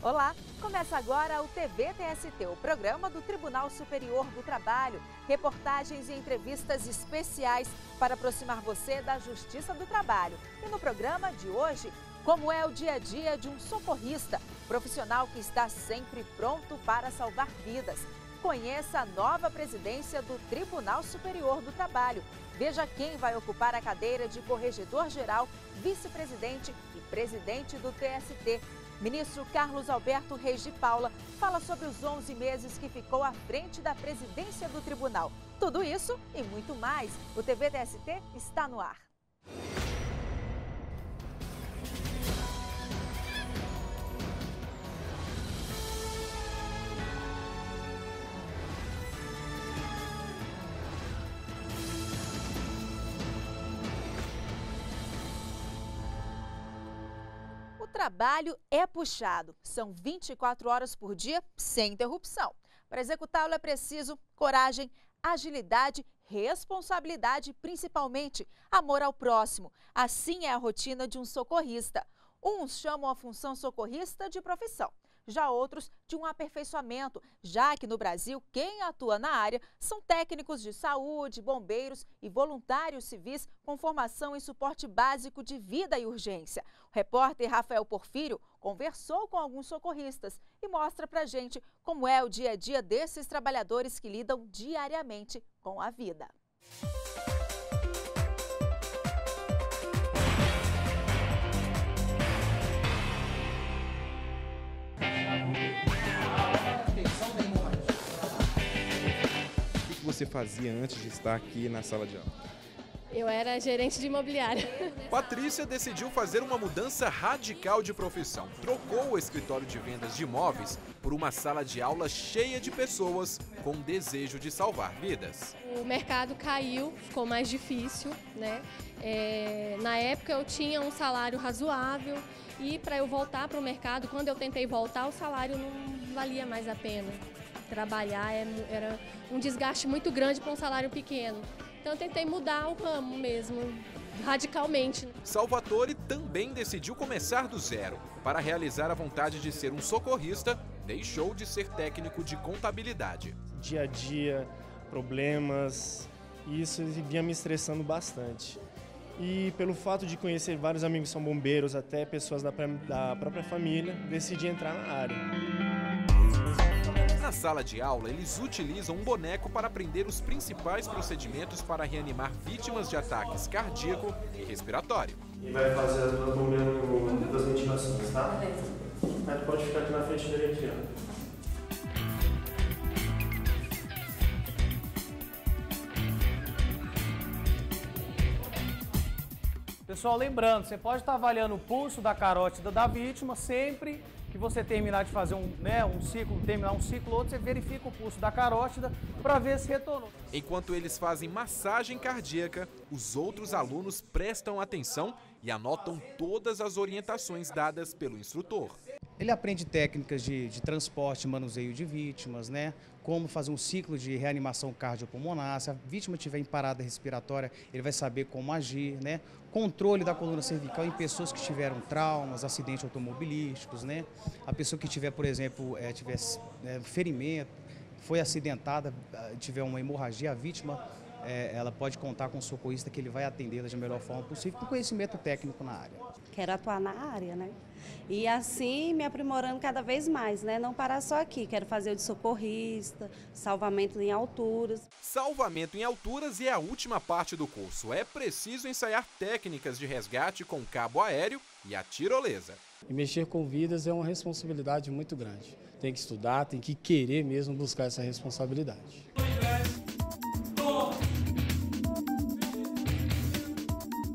Olá, começa agora o TVTST, o programa do Tribunal Superior do Trabalho. Reportagens e entrevistas especiais para aproximar você da Justiça do Trabalho. E no programa de hoje, como é o dia a dia de um socorrista, profissional que está sempre pronto para salvar vidas. Conheça a nova presidência do Tribunal Superior do Trabalho. Veja quem vai ocupar a cadeira de corregedor-geral, vice-presidente e presidente do TST. Ministro Carlos Alberto Reis de Paula fala sobre os 11 meses que ficou à frente da presidência do tribunal. Tudo isso e muito mais. O TVTST está no ar. O trabalho é puxado, são 24 horas por dia sem interrupção. Para executá-lo é preciso coragem, agilidade, responsabilidade e principalmente amor ao próximo. Assim é a rotina de um socorrista. Uns chamam a função socorrista de profissão, já outros de um aperfeiçoamento, já que no Brasil quem atua na área são técnicos de saúde, bombeiros e voluntários civis com formação em suporte básico de vida e urgência. O repórter Rafael Porfírio conversou com alguns socorristas e mostra pra gente como é o dia a dia desses trabalhadores que lidam diariamente com a vida. O que você fazia antes de estar aqui na sala de aula? Eu era gerente de imobiliária. Patrícia decidiu fazer uma mudança radical de profissão. Trocou o escritório de vendas de imóveis por uma sala de aula cheia de pessoas com desejo de salvar vidas. O mercado caiu, ficou mais difícil, né? Na época eu tinha um salário razoável e para eu voltar para o mercado, quando eu tentei voltar, o salário não valia mais a pena. Trabalhar era um desgaste muito grande para um salário pequeno. Então eu tentei mudar o ramo mesmo, radicalmente. Salvatore também decidiu começar do zero. Para realizar a vontade de ser um socorrista, deixou de ser técnico de contabilidade. Dia a dia, problemas, e isso vinha me estressando bastante. E pelo fato de conhecer vários amigos que são bombeiros, até pessoas da própria família, decidi entrar na área. Na sala de aula, eles utilizam um boneco para aprender os principais procedimentos para reanimar vítimas de ataques cardíaco e respiratório. E vai fazer as duas bombeiras das ventilações, tá? Mas pode ficar aqui na frente direitinho. Pessoal, lembrando, você pode estar avaliando o pulso da carótida da vítima sempre que você terminar de fazer um ciclo, outro, você verifica o pulso da carótida para ver se retornou. Enquanto eles fazem massagem cardíaca, os outros alunos prestam atenção e anotam todas as orientações dadas pelo instrutor. Ele aprende técnicas de transporte, manuseio de vítimas, né? Como fazer um ciclo de reanimação cardiopulmonar. Se a vítima estiver em parada respiratória, ele vai saber como agir, né? Controle da coluna cervical em pessoas que tiveram traumas, acidentes automobilísticos, né? A pessoa que tiver, por exemplo, ferimento, foi acidentada, tiver uma hemorragia, a vítima, ela pode contar com um socorrista que ele vai atendê-la da melhor forma possível, com conhecimento técnico na área. Quero atuar na área, né? E assim me aprimorando cada vez mais, né? Não parar só aqui, quero fazer o de socorrista, salvamento em alturas. Salvamento em alturas é a última parte do curso. É preciso ensaiar técnicas de resgate com cabo aéreo e a tirolesa. E mexer com vidas é uma responsabilidade muito grande. Tem que estudar, tem que querer mesmo buscar essa responsabilidade.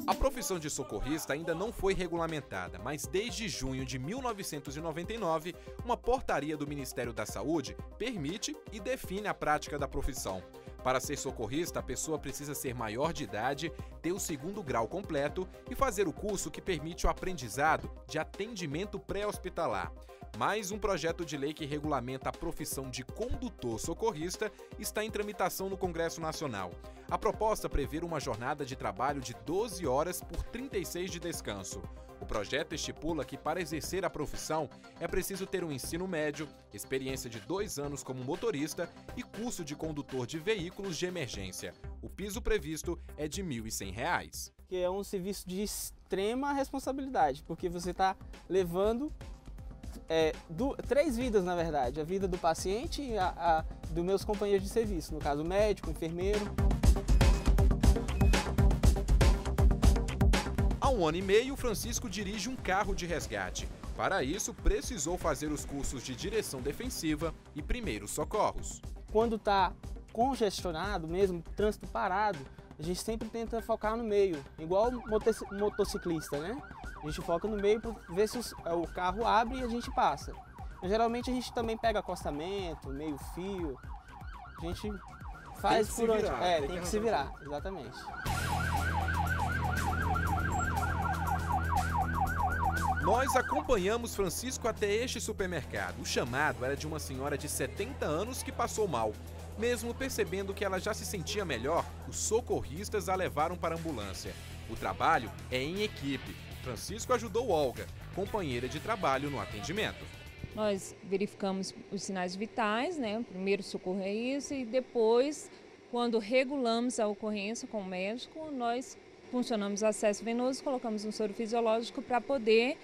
A profissão de socorrista ainda não foi regulamentada, mas desde junho de 1999, uma portaria do Ministério da Saúde permite e define a prática da profissão. Para ser socorrista, a pessoa precisa ser maior de idade, ter o 2º grau completo e fazer o curso que permite o aprendizado de atendimento pré-hospitalar. Mas um projeto de lei que regulamenta a profissão de condutor socorrista está em tramitação no Congresso Nacional. A proposta prevê uma jornada de trabalho de 12 horas por 36 de descanso. O projeto estipula que para exercer a profissão é preciso ter um ensino médio, experiência de 2 anos como motorista e curso de condutor de veículos de emergência. O piso previsto é de R$ 1.100. Que é um serviço de extrema responsabilidade, porque você está levando 3 vidas, na verdade. A vida do paciente e a dos meus companheiros de serviço, no caso médico, enfermeiro. Há 1 ano e meio, Francisco dirige um carro de resgate. Para isso, precisou fazer os cursos de direção defensiva e primeiros socorros. Quando está congestionado, mesmo trânsito parado, a gente sempre tenta focar no meio, igual motociclista, né? A gente foca no meio para ver se o carro abre e a gente passa. Mas, geralmente a gente também pega acostamento, meio fio, a gente faz por onde... tem que se virar, exatamente. Nós acompanhamos Francisco até este supermercado. O chamado era de uma senhora de 70 anos que passou mal. Mesmo percebendo que ela já se sentia melhor, os socorristas a levaram para a ambulância. O trabalho é em equipe. Francisco ajudou Olga, companheira de trabalho no atendimento. Nós verificamos os sinais vitais, né? O primeiro socorro é isso, e depois, quando regulamos a ocorrência com o médico, nós funcionamos o acesso venoso, colocamos um soro fisiológico para poder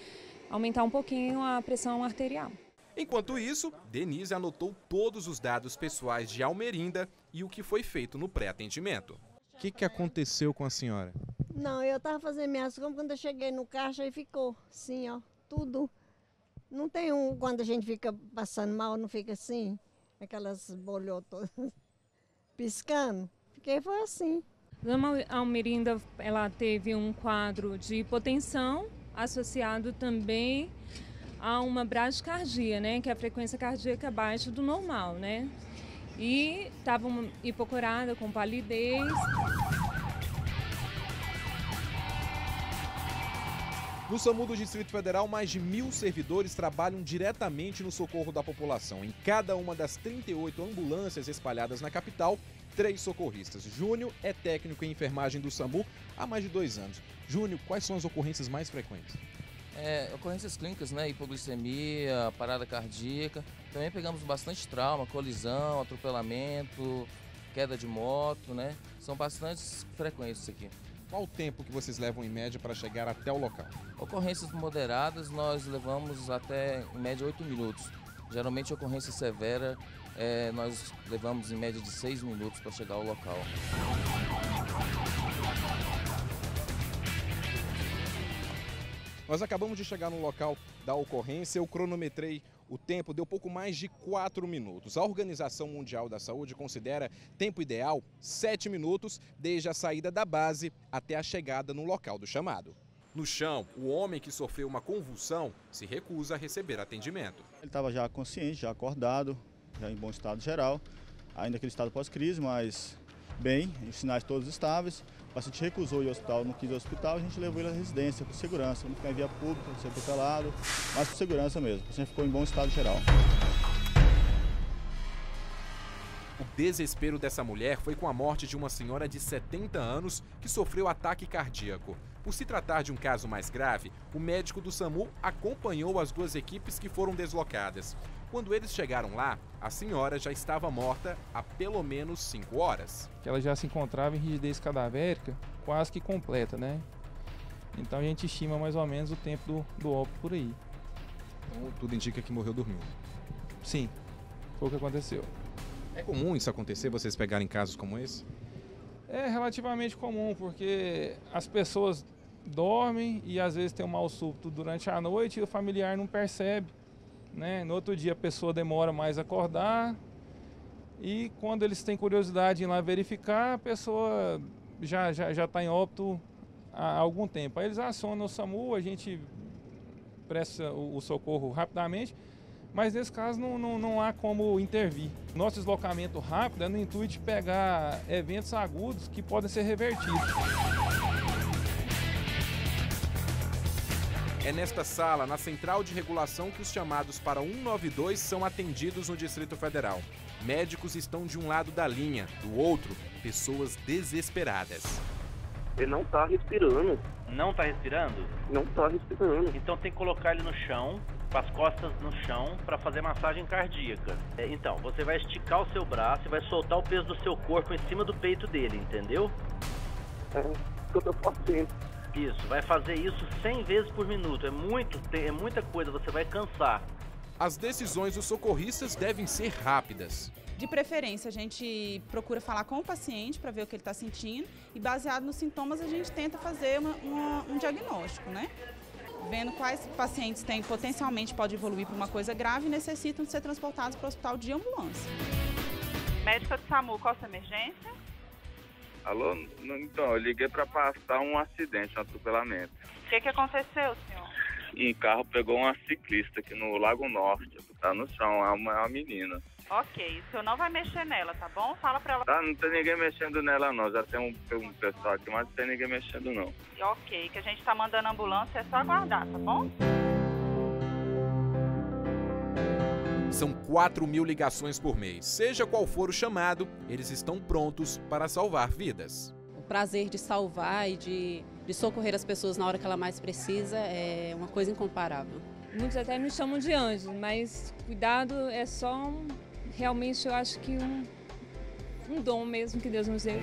aumentar um pouquinho a pressão arterial. Enquanto isso, Denise anotou todos os dados pessoais de Almerinda e o que foi feito no pré-atendimento. O que aconteceu com a senhora? Não, eu estava fazendo minhas compras, quando eu cheguei no caixa e ficou assim, ó, tudo. Não tem quando a gente fica passando mal, não fica assim, aquelas bolhotas piscando. Foi assim. Dona Almerinda, ela teve um quadro de hipotensão associado também a uma bradicardia, né, que é a frequência cardíaca abaixo do normal, né? E estava hipocorada, com palidez. No SAMU do Distrito Federal, mais de 1.000 servidores trabalham diretamente no socorro da população. Em cada uma das 38 ambulâncias espalhadas na capital, 3 socorristas. Júnior é técnico em enfermagem do SAMU há mais de 2 anos. Júnior, quais são as ocorrências mais frequentes? Ocorrências clínicas, né? Hipoglicemia, parada cardíaca. Também pegamos bastante trauma, colisão, atropelamento, queda de moto, né? São bastante frequentes aqui. Qual o tempo que vocês levam em média para chegar até o local? Ocorrências moderadas nós levamos até em média 8 minutos. Geralmente ocorrência severa nós levamos em média de 6 minutos para chegar ao local. Nós acabamos de chegar no local da ocorrência, eu cronometrei o tempo, deu pouco mais de 4 minutos. A Organização Mundial da Saúde considera tempo ideal 7 minutos desde a saída da base até a chegada no local do chamado. No chão, o homem que sofreu uma convulsão se recusa a receber atendimento. Ele estava já consciente, já acordado, já em bom estado geral, ainda aquele estado pós-crise, mas bem, os sinais todos estáveis. O paciente recusou ir ao hospital, não quis ir ao hospital, a gente levou ele à residência por segurança, não ficar em via pública, não ser atropelado, mas por segurança mesmo. O paciente ficou em bom estado geral. O desespero dessa mulher foi com a morte de uma senhora de 70 anos que sofreu ataque cardíaco. Por se tratar de um caso mais grave, o médico do SAMU acompanhou as 2 equipes que foram deslocadas. Quando eles chegaram lá, a senhora já estava morta há pelo menos 5 horas. Ela já se encontrava em rigidez cadavérica quase que completa, né? Então a gente estima mais ou menos o tempo do óbito por aí. Então, tudo indica que morreu dormindo? Sim, foi o que aconteceu. É comum isso acontecer, vocês pegarem casos como esse? É relativamente comum, porque as pessoas dormem e às vezes tem um mal súbito durante a noite e o familiar não percebe, né? No outro dia a pessoa demora mais a acordar e quando eles têm curiosidade em ir lá verificar, a pessoa já está em óbito há algum tempo. Aí eles acionam o SAMU, a gente presta o socorro rapidamente, mas nesse caso não há como intervir. Nosso deslocamento rápido é no intuito de pegar eventos agudos que podem ser revertidos. É nesta sala, na Central de Regulação, que os chamados para 192 são atendidos no Distrito Federal. Médicos estão de um lado da linha, do outro, pessoas desesperadas. Ele não tá respirando. Não tá respirando? Não tá respirando. Então tem que colocar ele no chão, com as costas no chão, para fazer massagem cardíaca. Então, você vai esticar o seu braço e vai soltar o peso do seu corpo em cima do peito dele, entendeu? É o que eu tô fazendo. Isso, vai fazer isso 100 vezes por minuto. É muita coisa, você vai cansar. As decisões dos socorristas devem ser rápidas. De preferência, a gente procura falar com o paciente para ver o que ele está sentindo e, baseado nos sintomas, a gente tenta fazer um diagnóstico, né? Vendo quais pacientes têm, potencialmente pode evoluir para uma coisa grave e necessitam ser transportados para o hospital de ambulância. Médica do SAMU, qual a sua emergência? Alô? Então, eu liguei para passar um acidente, um atropelamento. O que aconteceu, senhor? Um carro pegou uma ciclista aqui no Lago Norte, tá no chão, é uma menina. Ok, o senhor não vai mexer nela, tá bom? Fala pra ela. Tá, não tem ninguém mexendo nela não, já tem um pessoal aqui, mas não tem ninguém mexendo não. Ok, que a gente tá mandando ambulância, é só aguardar, tá bom? São 4.000 ligações por mês. Seja qual for o chamado, eles estão prontos para salvar vidas. O prazer de salvar e de socorrer as pessoas na hora que ela mais precisa é uma coisa incomparável. Muitos até me chamam de anjo, mas cuidado é só realmente, eu acho que um dom mesmo que Deus nos deu.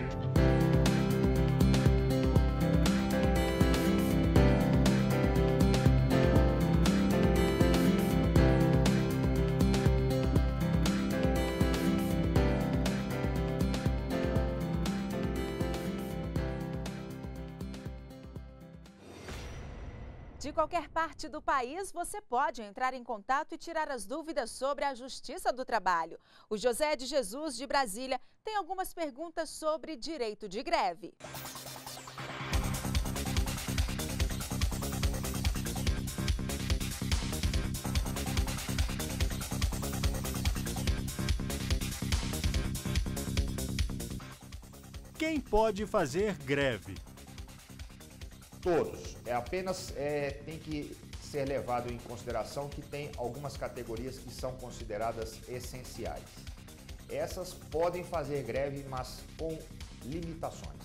De qualquer parte do país, você pode entrar em contato e tirar as dúvidas sobre a Justiça do Trabalho. O José de Jesus, de Brasília, tem algumas perguntas sobre direito de greve. Quem pode fazer greve? Todos. Tem que ser levado em consideração que tem algumas categorias que são consideradas essenciais. Essas podem fazer greve, mas com limitações.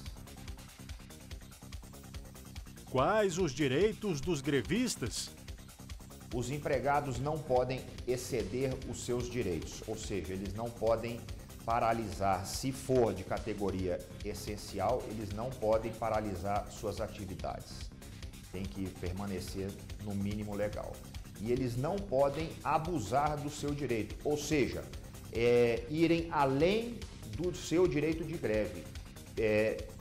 Quais os direitos dos grevistas? Os empregados não podem exceder os seus direitos, ou seja, eles não podem paralisar, se for de categoria essencial, eles não podem paralisar suas atividades. Tem que permanecer no mínimo legal. E eles não podem abusar do seu direito, ou seja, irem além do seu direito de greve,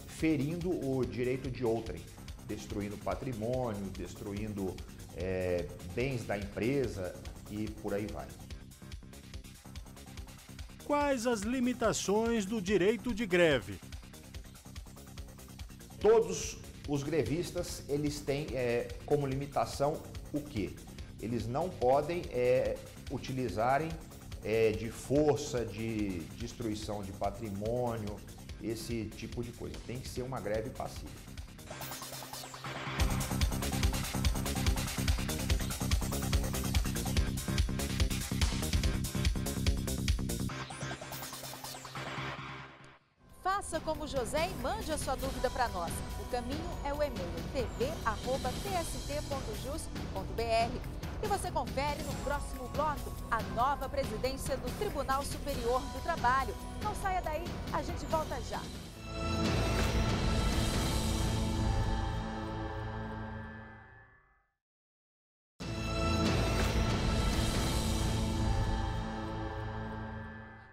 ferindo o direito de outrem, destruindo patrimônio, destruindo bens da empresa e por aí vai. Quais as limitações do direito de greve? Todos os grevistas, eles têm como limitação o quê? Eles não podem utilizarem de força, de destruição de patrimônio, esse tipo de coisa. Tem que ser uma greve pacífica. Faça como José e mande a sua dúvida para nós. O caminho é o e-mail tv@tst.jus.br. E você confere no próximo bloco a nova presidência do Tribunal Superior do Trabalho. Não saia daí, a gente volta já.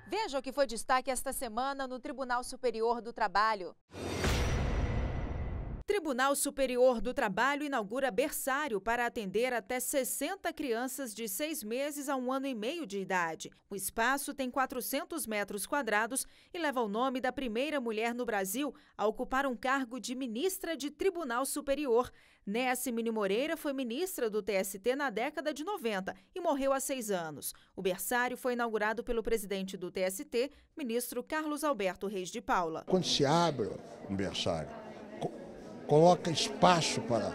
Veja o que foi destaque esta semana no Tribunal Superior do Trabalho. Tribunal Superior do Trabalho inaugura berçário para atender até 60 crianças de 6 meses a 1 ano e meio de idade. O espaço tem 400 metros quadrados e leva o nome da primeira mulher no Brasil a ocupar um cargo de ministra de Tribunal Superior. Néa Simone Moreira foi ministra do TST na década de 90 e morreu há 6 anos. O berçário foi inaugurado pelo presidente do TST, ministro Carlos Alberto Reis de Paula. Quando se abre um berçário, coloca espaço para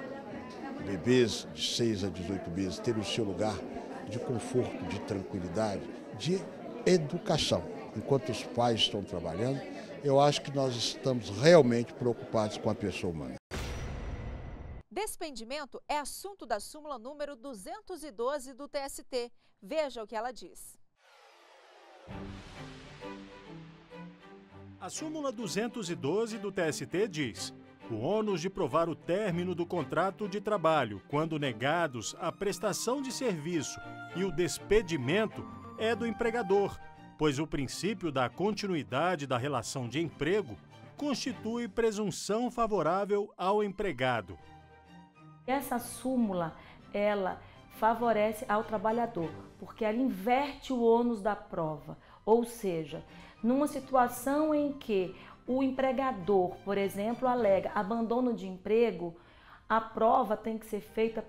bebês de 6 a 18 meses terem o seu lugar de conforto, de tranquilidade, de educação. Enquanto os pais estão trabalhando, eu acho que nós estamos realmente preocupados com a pessoa humana. Despendimento é assunto da súmula número 212 do TST. Veja o que ela diz. A súmula 212 do TST diz: o ônus de provar o término do contrato de trabalho, quando negados a prestação de serviço e o despedimento, é do empregador, pois o princípio da continuidade da relação de emprego constitui presunção favorável ao empregado. Essa súmula, ela favorece ao trabalhador, porque ela inverte o ônus da prova, ou seja, numa situação em que o empregador, por exemplo, alega abandono de emprego, a prova tem que ser feita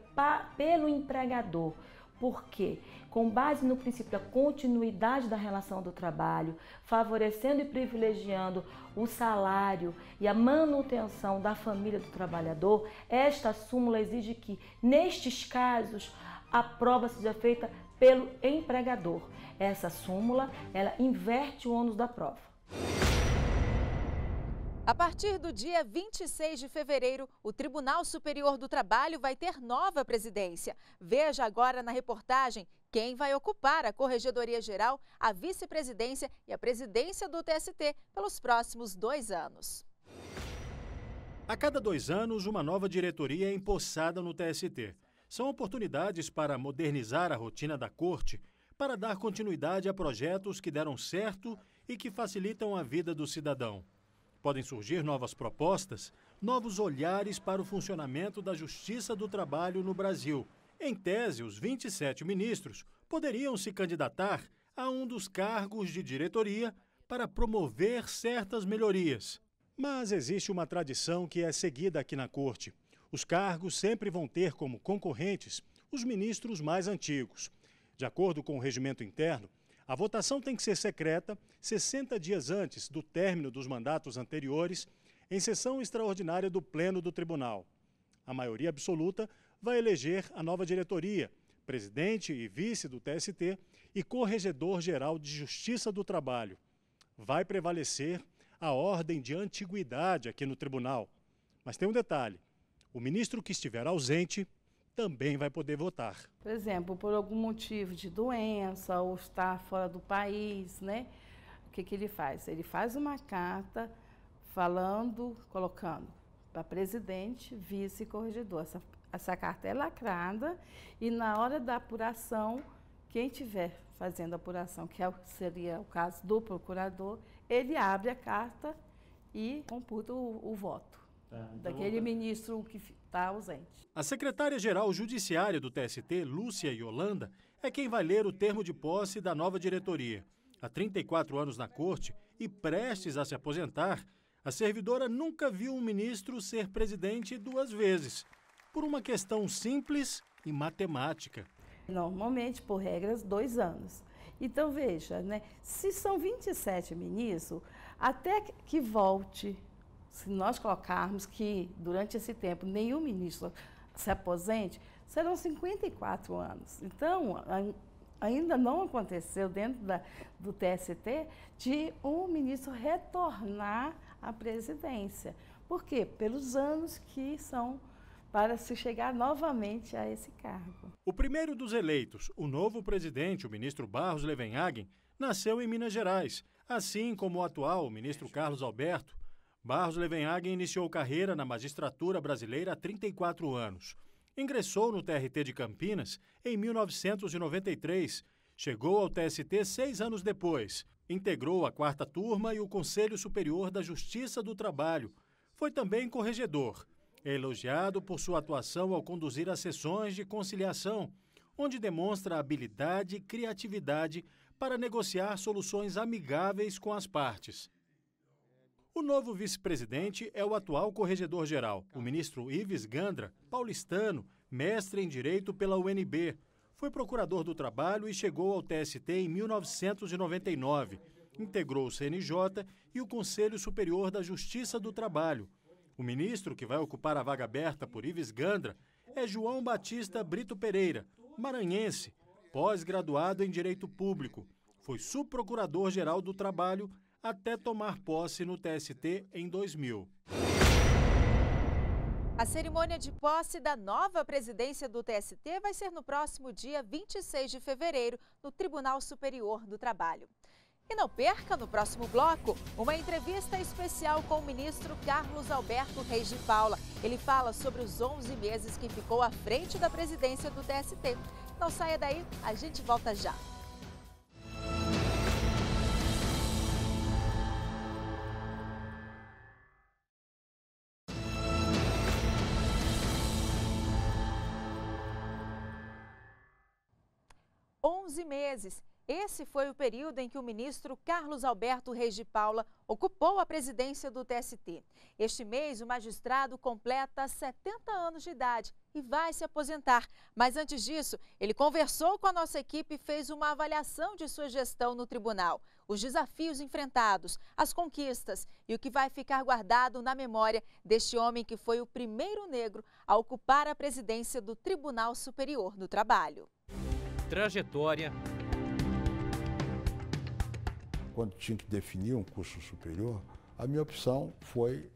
pelo empregador. Por quê? Com base no princípio da continuidade da relação do trabalho, favorecendo e privilegiando o salário e a manutenção da família do trabalhador, esta súmula exige que, nestes casos, a prova seja feita pelo empregador. Essa súmula, ela inverte o ônus da prova. A partir do dia 26 de fevereiro, o Tribunal Superior do Trabalho vai ter nova presidência. Veja agora na reportagem quem vai ocupar a Corregedoria Geral, a vice-presidência e a presidência do TST pelos próximos 2 anos. A cada 2 anos, uma nova diretoria é empossada no TST. São oportunidades para modernizar a rotina da Corte, para dar continuidade a projetos que deram certo e que facilitam a vida do cidadão. Podem surgir novas propostas, novos olhares para o funcionamento da Justiça do Trabalho no Brasil. Em tese, os 27 ministros poderiam se candidatar a um dos cargos de diretoria para promover certas melhorias. Mas existe uma tradição que é seguida aqui na Corte. Os cargos sempre vão ter como concorrentes os ministros mais antigos. De acordo com o regimento interno, a votação tem que ser secreta 60 dias antes do término dos mandatos anteriores, em sessão extraordinária do Pleno do Tribunal. A maioria absoluta vai eleger a nova diretoria, presidente e vice do TST e corregedor-geral de Justiça do Trabalho. Vai prevalecer a ordem de antiguidade aqui no tribunal. Mas tem um detalhe: o ministro que estiver ausente também vai poder votar. Por exemplo, por algum motivo de doença ou estar fora do país, né? O que ele faz? Ele faz uma carta colocando para presidente, vice e corregedor. Essa carta é lacrada e na hora da apuração, quem estiver fazendo a apuração, que seria o caso do procurador, ele abre a carta e computa o voto daquele ministro que está ausente. A secretária-geral judiciária do TST, Lúcia Yolanda, é quem vai ler o termo de posse da nova diretoria. Há 34 anos na corte e prestes a se aposentar, a servidora nunca viu um ministro ser presidente 2 vezes, por uma questão simples e matemática. Normalmente, por regras, 2 anos. Então, veja, né, se são 27 ministros, até que volte, se nós colocarmos que, durante esse tempo, nenhum ministro se aposente, serão 54 anos. Então, ainda não aconteceu dentro do TST de um ministro retornar à presidência. Por quê? Pelos anos que são para se chegar novamente a esse cargo. O primeiro dos eleitos, o novo presidente, o ministro Barros Levenhagen, nasceu em Minas Gerais, assim como o atual, o ministro Carlos Alberto. Barros Levenhagen iniciou carreira na magistratura brasileira há 34 anos. Ingressou no TRT de Campinas em 1993. Chegou ao TST 6 anos depois. Integrou a 4ª turma e o Conselho Superior da Justiça do Trabalho. Foi também corregedor. É elogiado por sua atuação ao conduzir as sessões de conciliação, onde demonstra habilidade e criatividade para negociar soluções amigáveis com as partes. O novo vice-presidente é o atual corregedor-geral, o ministro Ives Gandra, paulistano, mestre em Direito pela UNB. Foi procurador do Trabalho e chegou ao TST em 1999. Integrou o CNJ e o Conselho Superior da Justiça do Trabalho. O ministro que vai ocupar a vaga aberta por Ives Gandra é João Batista Brito Pereira, maranhense, pós-graduado em Direito Público. Foi subprocurador-geral do Trabalho até tomar posse no TST em 2000. A cerimônia de posse da nova presidência do TST vai ser no próximo dia 26 de fevereiro, no Tribunal Superior do Trabalho. E não perca, no próximo bloco, uma entrevista especial com o ministro Carlos Alberto Reis de Paula. Ele fala sobre os 11 meses que ficou à frente da presidência do TST. Não saia daí, a gente volta já. Meses. Esse foi o período em que o ministro Carlos Alberto Reis de Paula ocupou a presidência do TST. Este mês, o magistrado completa 70 anos de idade e vai se aposentar. Mas antes disso, ele conversou com a nossa equipe e fez uma avaliação de sua gestão no tribunal, os desafios enfrentados, as conquistas e o que vai ficar guardado na memória deste homem que foi o primeiro negro a ocupar a presidência do Tribunal Superior do Trabalho. Trajetória. Quando tinha que definir um curso superior, a minha opção foi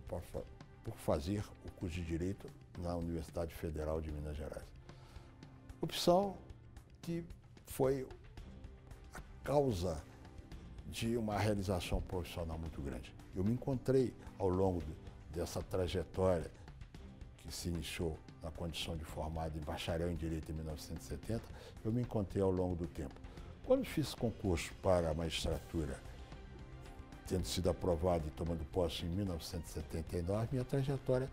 por fazer o curso de Direito na Universidade Federal de Minas Gerais. Opção que foi a causa de uma realização profissional muito grande. Eu me encontrei ao longo dessa trajetória que se iniciou na condição de formado em bacharel em Direito em 1970, eu me encontrei ao longo do tempo. Quando fiz concurso para a magistratura, tendo sido aprovado e tomando posse em 1979, minha trajetória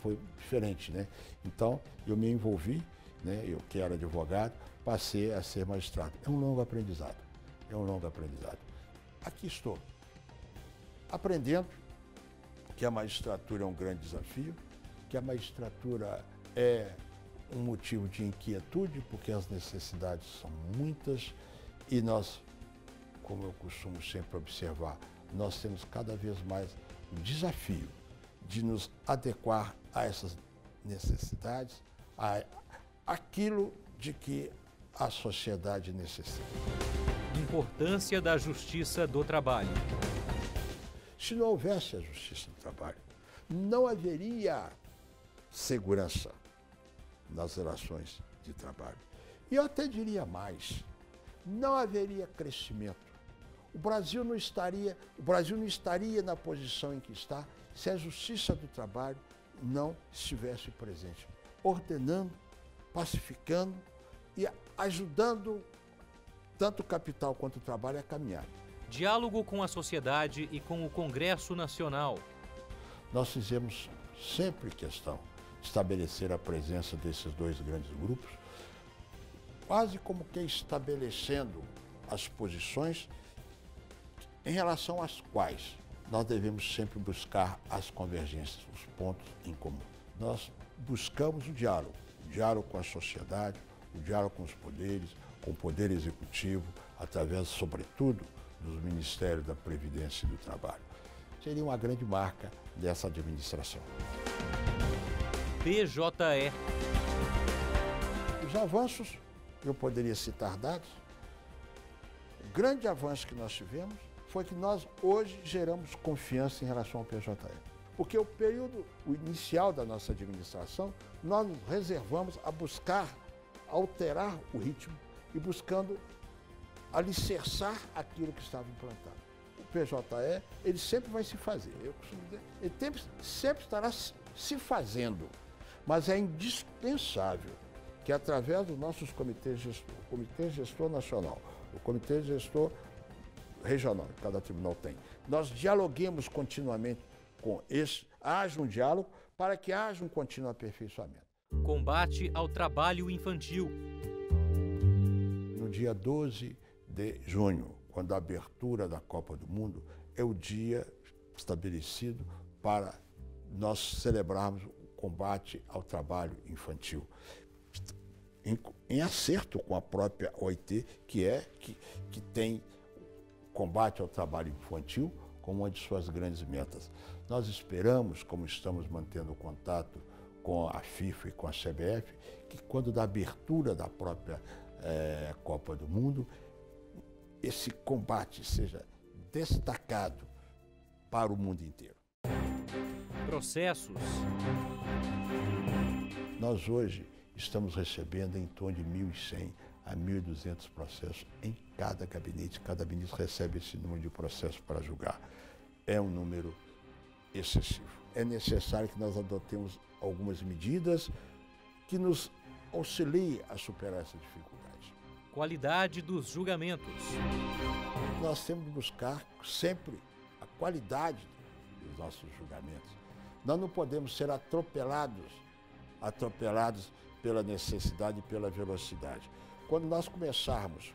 foi diferente, né? Então, eu me envolvi, né? Eu que era advogado, passei a ser magistrado. É um longo aprendizado, Aqui estou, aprendendo que a magistratura é um grande desafio, que a magistratura é um motivo de inquietude, porque as necessidades são muitas e nós, como eu costumo sempre observar, nós temos cada vez mais o desafio de nos adequar a essas necessidades, a aquilo de que a sociedade necessita. Importância da Justiça do Trabalho. Se não houvesse a Justiça do Trabalho, não haveria segurança nas relações de trabalho. E eu até diria mais, não haveria crescimento. O Brasil não estaria na posição em que está se a Justiça do Trabalho não estivesse presente, ordenando, pacificando e ajudando tanto o capital quanto o trabalho a caminhar. Diálogo com a sociedade e com o Congresso Nacional. Nós fizemos sempre questão estabelecer a presença desses dois grandes grupos, quase como que estabelecendo as posições em relação às quais nós devemos sempre buscar as convergências, os pontos em comum. Nós buscamos o diálogo com a sociedade, o diálogo com os poderes, com o Poder Executivo, através, sobretudo, dos Ministérios da Previdência e do Trabalho. Seria uma grande marca dessa administração. PJE. Os avanços, eu poderia citar dados. O grande avanço que nós tivemos foi que nós hoje geramos confiança em relação ao PJE. Porque o período inicial da nossa administração, nós nos reservamos a buscar alterar o ritmo e buscando alicerçar aquilo que estava implantado. O PJE, ele sempre vai se fazer, eu costumo dizer, ele sempre estará se fazendo, mas é indispensável que através dos nossos comitês gestor, o Comitê Gestor Nacional, o Comitê Gestor Regional, que cada tribunal tem, nós dialoguemos continuamente com esse, haja um diálogo para que haja um contínuo aperfeiçoamento. Combate ao trabalho infantil. No dia 12 de junho, quando a abertura da Copa do Mundo, é o dia estabelecido para nós celebrarmos o combate ao trabalho infantil. Em acerto com a própria OIT, que tem combate ao trabalho infantil como uma de suas grandes metas. Nós esperamos, como estamos mantendo contato com a FIFA e com a CBF, que quando da abertura da própria Copa do Mundo, esse combate seja destacado para o mundo inteiro. Processos. Nós hoje estamos recebendo em torno de 1.100 a 1.200 processos em cada gabinete. Cada ministro recebe esse número de processos para julgar. É um número excessivo. É necessário que nós adotemos algumas medidas que nos auxiliem a superar essa dificuldade. Qualidade dos julgamentos. Nós temos que buscar sempre a qualidade dos nossos julgamentos. Nós não podemos ser atropelados pela necessidade e pela velocidade. Quando nós começarmos,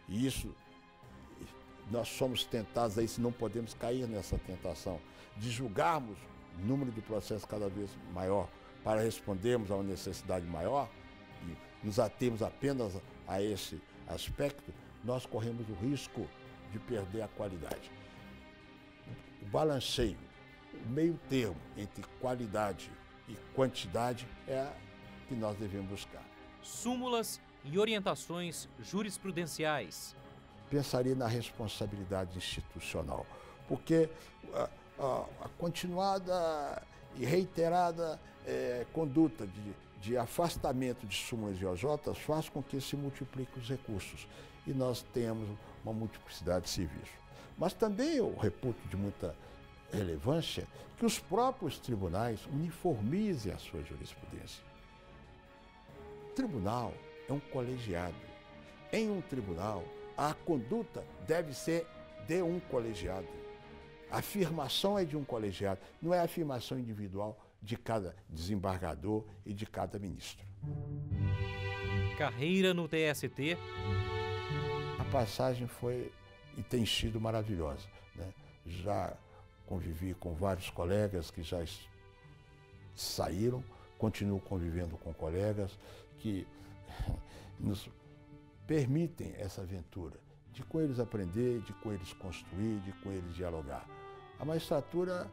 e isso nós somos tentados a isso, não podemos cair nessa tentação, de julgarmos o número de processos cada vez maior para respondermos a uma necessidade maior, e nos atermos apenas a esse aspecto, nós corremos o risco de perder a qualidade. O balanceio, o meio termo entre qualidade e quantidade é que nós devemos buscar. Súmulas e orientações jurisprudenciais. Pensaria na responsabilidade institucional, porque a continuada e reiterada conduta de afastamento de súmulas e OJs faz com que se multipliquem os recursos e nós tenhamos uma multiplicidade de serviços. Mas também eu reputo de muita relevância que os próprios tribunais uniformizem a sua jurisprudência. O tribunal é um colegiado. Em um tribunal, a conduta deve ser de um colegiado. A afirmação é de um colegiado, não é a afirmação individual de cada desembargador e de cada ministro. Carreira no TST. A passagem foi e tem sido maravilhosa, né? Já convivi com vários colegas que já saíram, continuo convivendo com colegas que nos permitem essa aventura, de com eles aprender, de com eles construir, de com eles dialogar. A magistratura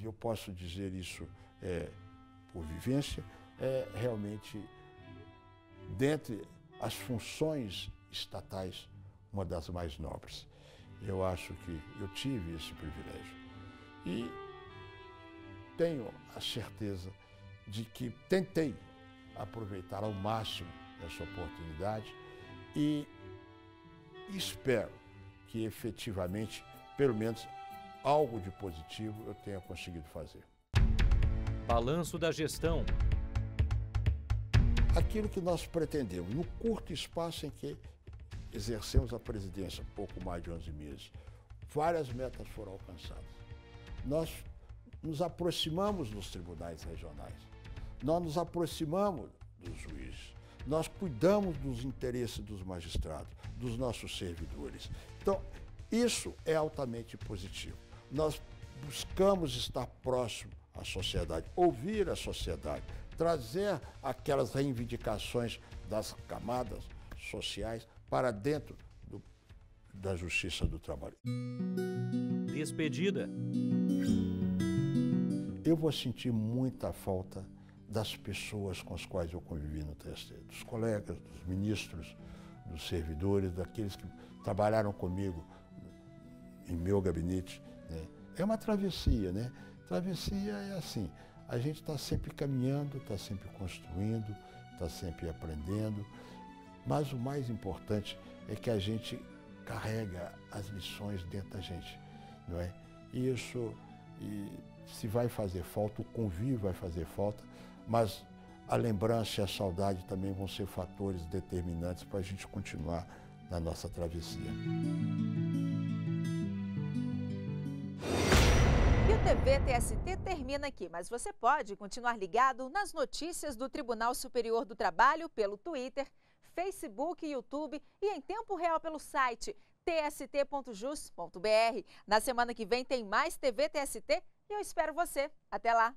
eu posso dizer isso por vivência, é realmente, dentre as funções estatais, uma das mais nobres. Eu acho que eu tive esse privilégio e tenho a certeza de que tentei aproveitar ao máximo essa oportunidade e espero que efetivamente, pelo menos, algo de positivo eu tenha conseguido fazer. Balanço da gestão. Aquilo que nós pretendemos, no curto espaço em que exercemos a presidência, pouco mais de 11 meses, várias metas foram alcançadas. Nós nos aproximamos dos tribunais regionais, nós nos aproximamos dos juízes, nós cuidamos dos interesses dos magistrados, dos nossos servidores. Então, isso é altamente positivo. Nós buscamos estar próximo à sociedade, ouvir a sociedade, trazer aquelas reivindicações das camadas sociais para dentro da Justiça do Trabalho. Despedida. Eu vou sentir muita falta das pessoas com as quais eu convivi no TST, dos colegas, dos ministros, dos servidores, daqueles que trabalharam comigo em meu gabinete, né? É uma travessia, né? Travessia é assim, a gente está sempre caminhando, está sempre construindo, está sempre aprendendo, mas o mais importante é que a gente carrega as lições dentro da gente, não é? Isso, e se vai fazer falta, o convívio vai fazer falta, mas a lembrança e a saudade também vão ser fatores determinantes para a gente continuar na nossa travessia. E o TV TST termina aqui, mas você pode continuar ligado nas notícias do Tribunal Superior do Trabalho pelo Twitter, Facebook, YouTube e em tempo real pelo site tst.jus.br. Na semana que vem tem mais TV TST e eu espero você. Até lá!